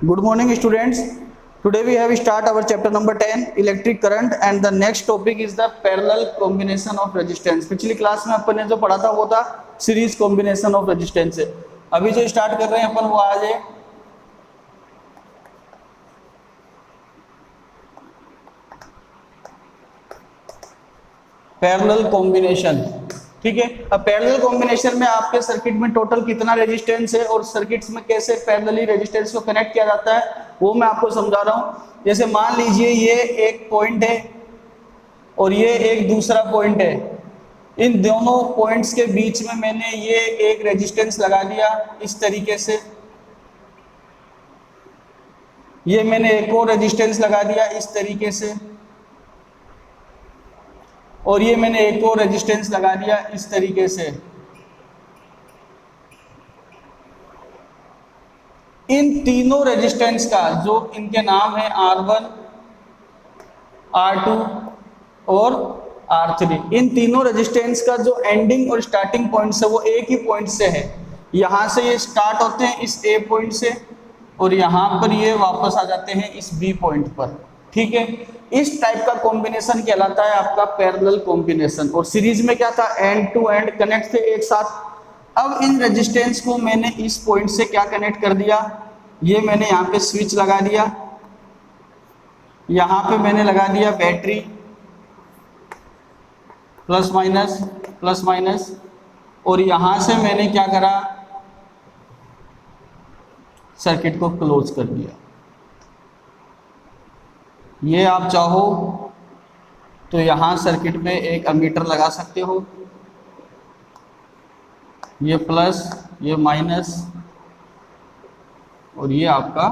Good morning students. Today we have start our chapter number 10 electric current and the next topic is the parallel combination of resistance. पिछली class में अपन ने जो पढ़ा था वो था सीरीज कॉम्बिनेशन ऑफ रेजिस्टेंस। अभी जो स्टार्ट कर रहे हैं अपन वो आज है पैरेलल कॉम्बिनेशन। ठीक है, अब पैरेलल कॉम्बिनेशन में आपके सर्किट में टोटल कितना रेजिस्टेंस है और सर्किट्स में कैसे पैरेलली रेजिस्टेंस को कनेक्ट किया जाता है वो मैं आपको समझा रहा हूं। जैसे मान लीजिए ये एक पॉइंट है और ये एक दूसरा पॉइंट है, इन दोनों पॉइंट्स के बीच में मैंने ये एक रेजिस्टेंस लगा दिया इस तरीके से, ये मैंने एक और रेजिस्टेंस लगा दिया इस तरीके से, और ये मैंने एक और रेजिस्टेंस लगा दिया इस तरीके से। इन तीनों रेजिस्टेंस का जो इनके नाम है R1, R2 और R3, इन तीनों रेजिस्टेंस का जो एंडिंग और स्टार्टिंग पॉइंट्स है वो एक ही पॉइंट से है। यहां से ये स्टार्ट होते हैं इस A पॉइंट से और यहां पर ये वापस आ जाते हैं इस B पॉइंट पर। ठीक है, इस टाइप का कॉम्बिनेशन कहलाता है आपका पैरेलल कॉम्बिनेशन। और सीरीज में क्या था, एंड टू एंड कनेक्ट थे एक साथ। अब इन रेजिस्टेंस को मैंने इस पॉइंट से क्या कनेक्ट कर दिया, ये मैंने यहाँ पे स्विच लगा दिया, यहाँ पे मैंने लगा दिया बैटरी प्लस माइनस, और यहां से मैंने क्या करा, सर्किट को क्लोज कर दिया। ये आप चाहो तो यहां सर्किट में एक एमीटर लगा सकते हो, ये प्लस ये माइनस और ये आपका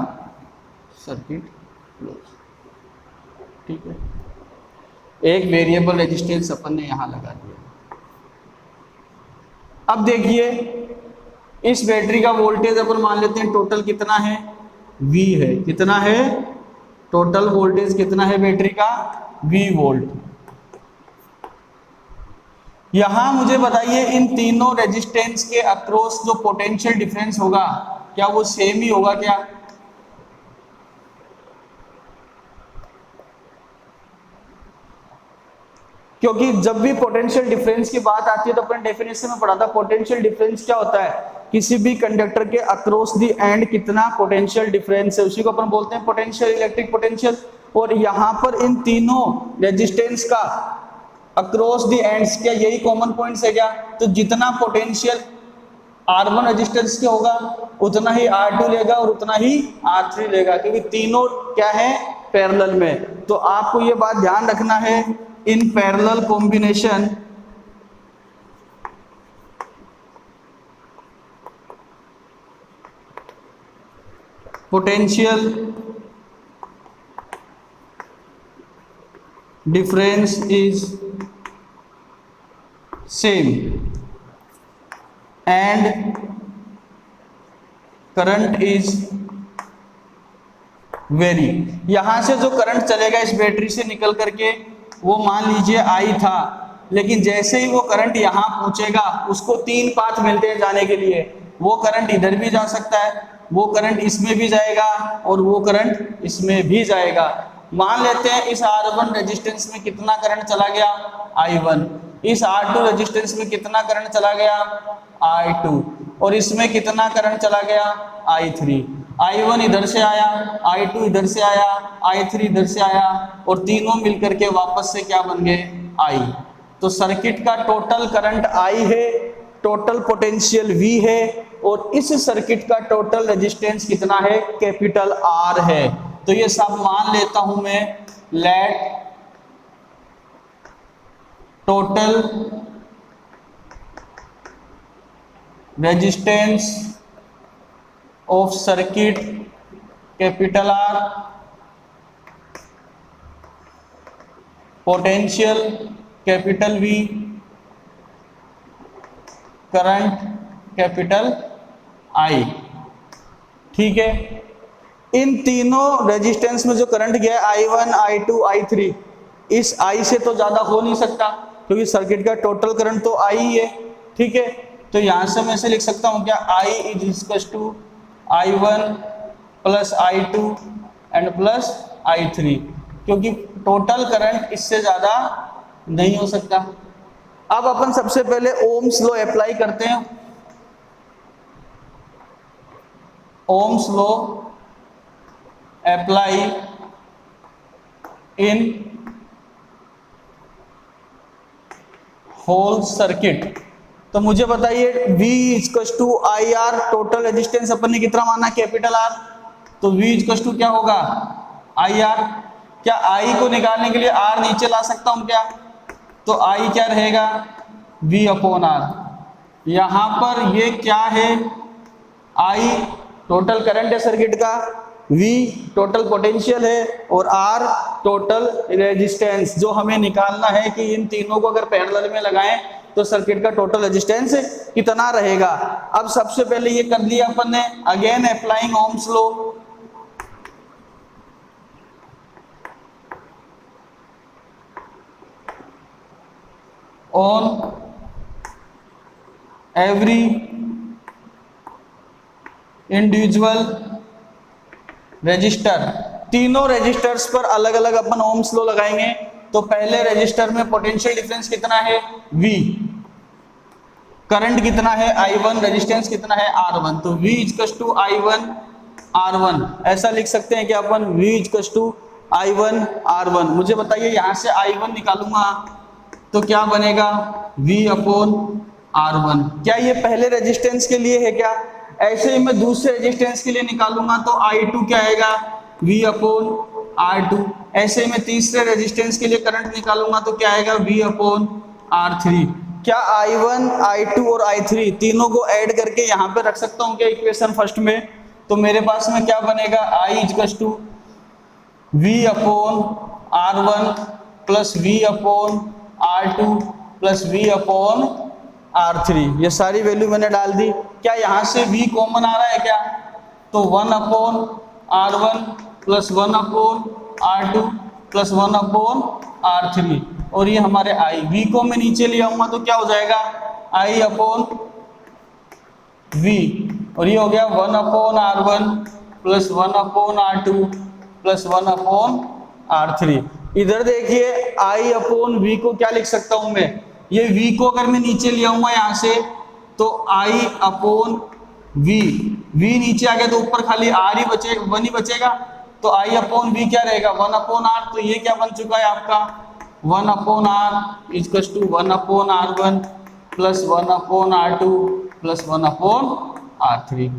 सर्किट क्लोज। ठीक है, एक वेरिएबल रेजिस्टेंस अपन ने यहां लगा दिया। अब देखिए इस बैटरी का वोल्टेज अपन मान लेते हैं टोटल कितना है, V है। कितना है टोटल वोल्टेज, कितना है बैटरी का, V वोल्ट। यहां मुझे बताइए इन तीनों रेजिस्टेंस के अक्रॉस जो पोटेंशियल डिफरेंस होगा क्या वो सेम ही होगा क्या? क्योंकि जब भी पोटेंशियल डिफरेंस की बात आती है तो अपन डेफिनेशन में पढ़ा था, पोटेंशियल डिफरेंस क्या होता है, किसी भी कंडक्टर के अक्रॉस दी एंड कितना पोटेंशियल डिफरेंस है, उसी को अपन बोलते हैं पोटेंशियल, इलेक्ट्रिक पोटेंशियल। और यहाँ पर इन तीनों रेजिस्टेंस का अक्रॉस दी एंड्स क्या यही कॉमन पॉइंट्स है क्या? तो जितना पोटेंशियल R1 रेजिस्टेंस के होगा उतना ही R2 लेगा और उतना ही R3 लेगा, क्योंकि तीनों क्या है पैरेलल में। तो आपको ये बात ध्यान रखना है, in parallel combination potential difference is same and current is vary। यहां से जो करंट चलेगा इस बैटरी से निकल करके वो मान लीजिए I था, लेकिन जैसे ही वो करंट यहां पहुंचेगा उसको तीन पाथ मिलते हैं जाने के लिए। वो करंट इधर भी जा सकता है, वो करंट इसमें भी जाएगा और वो करंट इसमें भी जाएगा। मान लेते हैं इस R1 रेजिस्टेंस में कितना करंट चला गया, I1। इस R2 रेजिस्टेंस में कितना करंट चला गया, I2। और इसमें कितना करंट चला गया, I3। I1 इधर से आया, I2 इधर से आया, I3 इधर से आया और तीनों मिलकर के वापस से क्या बन गए, I। तो सर्किट का टोटल करंट I है, टोटल पोटेंशियल V है और इस सर्किट का टोटल रेजिस्टेंस कितना है, कैपिटल R है। तो ये सब मान लेता हूं मैं, let total resistance of circuit capital R, potential capital V, current capital I। ठीक है, इन तीनों रेजिस्टेंस में जो करंट गया I1, I2, I3, इस I से तो ज्यादा हो नहीं सकता क्योंकि सर्किट का टोटल करंट तो I ही है। ठीक है, तो यहां से मैं ऐसे लिख सकता हूं क्या, I is equal to I1 plus I2 and plus I3, क्योंकि टोटल करंट इससे ज्यादा नहीं हो सकता। अब अपन सबसे पहले ओम्स लॉ अप्लाई करते हैं। Ohm's law apply in whole circuit. तो मुझे बताइए V equals to I R, total resistance अपन ने कितना माना, कैपिटल R, तो V इक्वल्स टू क्या होगा, आई आर। क्या I को निकालने के लिए R नीचे ला सकता हूं क्या, तो I क्या रहेगा, V अपॉन R। यहां पर ये क्या है, I टोटल करंट है सर्किट का, V टोटल पोटेंशियल है, और R टोटल रेजिस्टेंस। जो हमें निकालना है कि इन तीनों को अगर पैरेलल में लगाएं तो सर्किट का टोटल रेजिस्टेंस कितना रहेगा। अब सबसे पहले ये कर लिया अपन ने, again applying Ohm's law. On every individual register, तीनों रजिस्टर्स पर अलग अलग अपन ओम्स लॉ लगाएंगे। तो पहले रजिस्टर में पोटेंशियल डिफरेंस कितना है, V, करंट कितना है I1, रेजिस्टेंस कितना है R1, तो V equals to I1 R1। ऐसा लिख सकते हैं कि अपन V equals to I1 R1। मुझे बताइए यहां से I1 निकालूंगा तो क्या बनेगा, V अपॉन R1। क्या ये पहले रेजिस्टेंस के लिए है क्या, ऐसे ही मैं दूसरे रेजिस्टेंस के लिए निकालूंगा तो I2 क्या आएगा, V अपॉन R2। ऐसे ही मैं तीसरे रेजिस्टेंस के लिए करंट निकालूंगा तो क्या आएगा, V अपॉन R3। क्या I1, I2 और I3 तीनों को ऐड करके यहाँ पे रख सकता हूँ क्या इक्वेशन फर्स्ट में, तो मेरे पास में क्या बनेगा, I equals to V upon R1 plus V upon R2 plus V upon R3। ये सारी वैल्यू मैंने डाल दी। क्या यहाँ से V कॉमन आ रहा है क्या, तो 1 upon R1 plus 1 upon R2 plus 1 upon R3, और ये हमारे I। V को मैं नीचे ले आऊंगा तो क्या हो जाएगा, I अपॉन V, और ये हो गया 1 upon R1 plus 1 upon R2 plus 1 upon R3। इधर देखिए I अपॉन V को क्या लिख सकता हूं मैं, ये V को अगर मैं नीचे ले आऊंगा यहाँ से तो I अपॉन V, V नीचे आ गया तो ऊपर खाली R ही बचेगा, 1 ही बचेगा, तो I अपॉन V क्या रहेगा, 1 अपॉन R। तो ये क्या बन चुका है आपका, 1 upon R equals to 1 upon R1 plus 1 upon R2 plus 1 upon R3।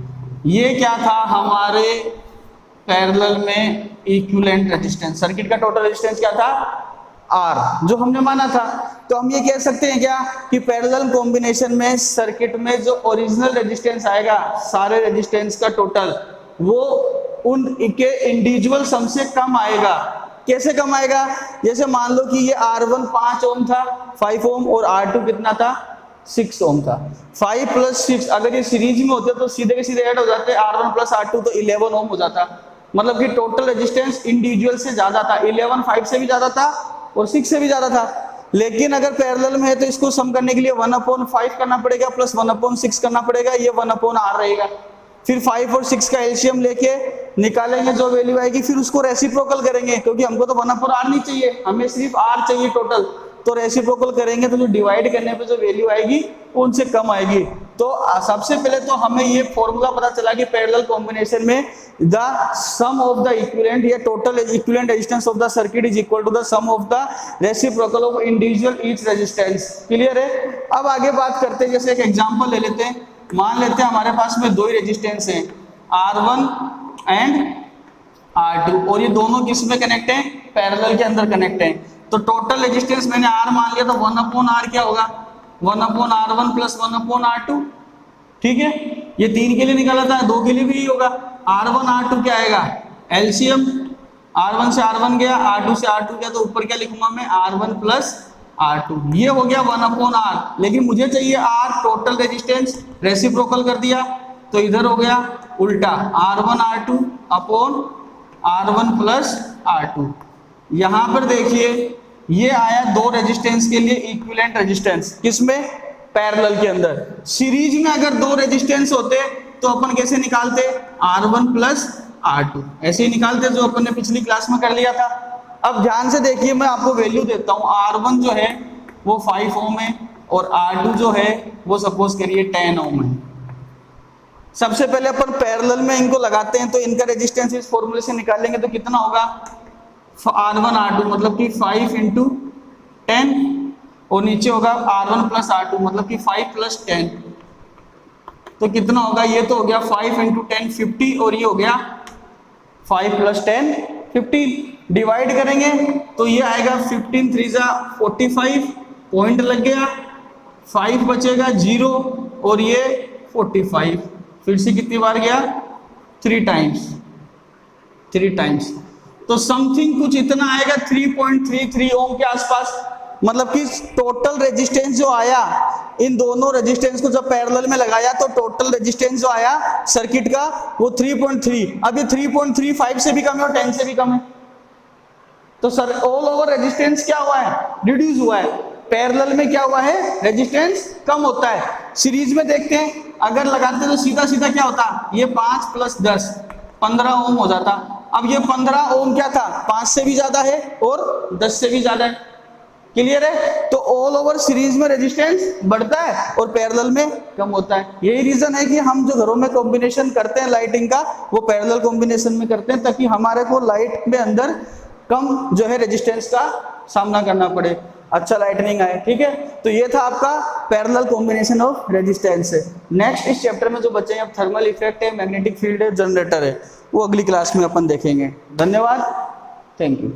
ये क्या था हमारे पैरेलल में इक्विवेलेंट रेजिस्टेंस, सर्किट का टोटल रेजिस्टेंस क्या था, R, जो हमने माना था। तो हम ये कह सकते हैं क्या कि पैरेलल कॉम्बिनेशन में सर्किट में जो ओरिजिनल रेजिस्टेंस आएगा, सारे रेजिस्टेंस का टोटल, वो उनके इंडिविजुअल सम से कम आएगा। कैसे कम आएगा, जैसे मान लो कि ये R1 5 ओम था, 5 ओम, और R2 कितना था, 6 ओम था। 5 प्लस 6 अगर ये सीरीज में होते तो सीधे के सीधे ऐड हो जाते, R1 प्लस R2 तो 11 ओम हो जाता। मतलब कि टोटल रेजिस्टेंस इंडिविजुअल से ज्यादा था, 11 5 से भी ज्यादा था और 6 से भी ज्यादा था। लेकिन अगर पैरेलल में है तो इसको सम करने के लिए 1/5 करना पड़ेगा प्लस 1/6 करना पड़ेगा, ये 1/R रहेगा। फिर 5 और 6 का एलसीएम लेके निकालेंगे, जो वैल्यू आएगी फिर उसको रेसिप्रोकल करेंगे, क्योंकि हमको तो 1/R नहीं चाहिए, हमें सिर्फ R चाहिए टोटल। तो रेसिप्रोकल करेंगे तो जो डिवाइड करने पे जो वैल्यू आएगी वो उनसे कम आएगी। तो सबसे पहले तो हमें ये फॉर्मूला पता चला कि पैरेलल कॉम्बिनेशन में the sum of the equivalent या total equivalent resistance of the circuit is equal to the sum of the reciprocal of individual each resistance. Clear है। अब आगे बात करते हैं, जैसे एक एग्जांपल ले लेते हैं। मान लेते हैं हमारे पास में दो ही रेजिस्टेंस हैं, R1 एंड R2, और ये दोनों किस में कनेक्ट हैं, पैरेलल के अंदर कनेक्ट हैं। तो टोटल रेजिस्टेंस मैंने R मान लिया, तो 1/R क्या होगा, 1/R1 प्लस 1/R2। ठीक है, ये 3 के लिए निकाला था, 2 के लिए भी यही होगा। R1 R2 क्या आएगा, एलसीएम, R1 से R1 गया, R2 से R2 गया, तो ऊपर क्या लिखूंगा मैं, R1 प्लस R2। ये हो गया 1/R। लेकिन मुझे चाहिए R टोटल रेजिस्टेंस, रेसिप्रोकल कर दिया तो इधर हो गया उल्टा, R1 R2 upon R1 plus R2। यहां पर देखिए ये आया दो रेजिस्टेंस के लिए इक्विवेलेंट रेजिस्टेंस, किसमें, पैरेलल के अंदर। सीरीज में अगर दो रेजिस्टेंस होते तो अपन कैसे निकालते, R1 प्लस R2, ऐसे ही निकालते जो अपन ने पिछली क्लास में कर लिया था। अब ध्यान से देखिए, मैं आपको वैल्यू देता हूँ। R1 जो है वो 5 ओम है और R2 जो है वो सपोज करिए 10 ओम है। सबसे पहले अपन पैरेलल में इनको लगाते हैं, तो इनका रेजिस्टेंस इस फॉर्मूले से निकालेंगे तो कितना होगा, R1 R2 मतलब कि 5 इंटू 10 और नीचे होगा R1 प्लस R2 मतलब कि 5 प्लस 10, तो कितना होगा, ये तो हो गया 5 इंटू 10 50 और ये हो गया 5 प्लस 10 15। डिवाइड करेंगे तो ये आएगा 15 3 जा 45, पॉइंट लग गया, 5 बचेगा 0 और ये 45, फिर से कितनी बार गया, 3 टाइम्स। तो समथिंग कुछ इतना आएगा 3.33 ओम के आसपास। मतलब कि टोटल रेजिस्टेंस जो आया, इन दोनों रेजिस्टेंस को जब पैरेलल में लगाया तो टोटल रेजिस्टेंस जो आया सर्किट का वो 3.3। अब ये 3.3 5 से भी कम है और 10 से भी कम है, तो सर ऑल ओवर रेजिस्टेंस क्या हुआ है, रिड्यूस हुआ है। पैरेलल में क्या हुआ है, रेजिस्टेंस कम होता है। सीरीज में देखते हैं, अगर लगाते तो सीधा सीधा क्या होता, ये 5 प्लस 10 15 ओम हो जाता। अब ये 15 ओम क्या था, 5 से भी ज्यादा है और 10 से भी ज्यादा है। क्लियर है? तो ऑल ओवर सीरीज में रेजिस्टेंस बढ़ता है और पैरेलल में कम होता है। यही रीजन है कि हम जो घरों में कॉम्बिनेशन करते हैं लाइटिंग का, वो पैरेलल कॉम्बिनेशन में करते हैं, ताकि हमारे को लाइट में अंदर कम जो है रेजिस्टेंस का सामना करना पड़े, अच्छा लाइटनिंग आए। ठीक है, तो ये था आपका पैरेलल कॉम्बिनेशन ऑफ रेजिस्टेंस है। नेक्स्ट इस चैप्टर में जो बचे हैं, अब थर्मल इफेक्ट है, मैग्नेटिक फील्ड है, जनरेटर है, वो अगली क्लास में अपन देखेंगे। धन्यवाद, थैंक यू।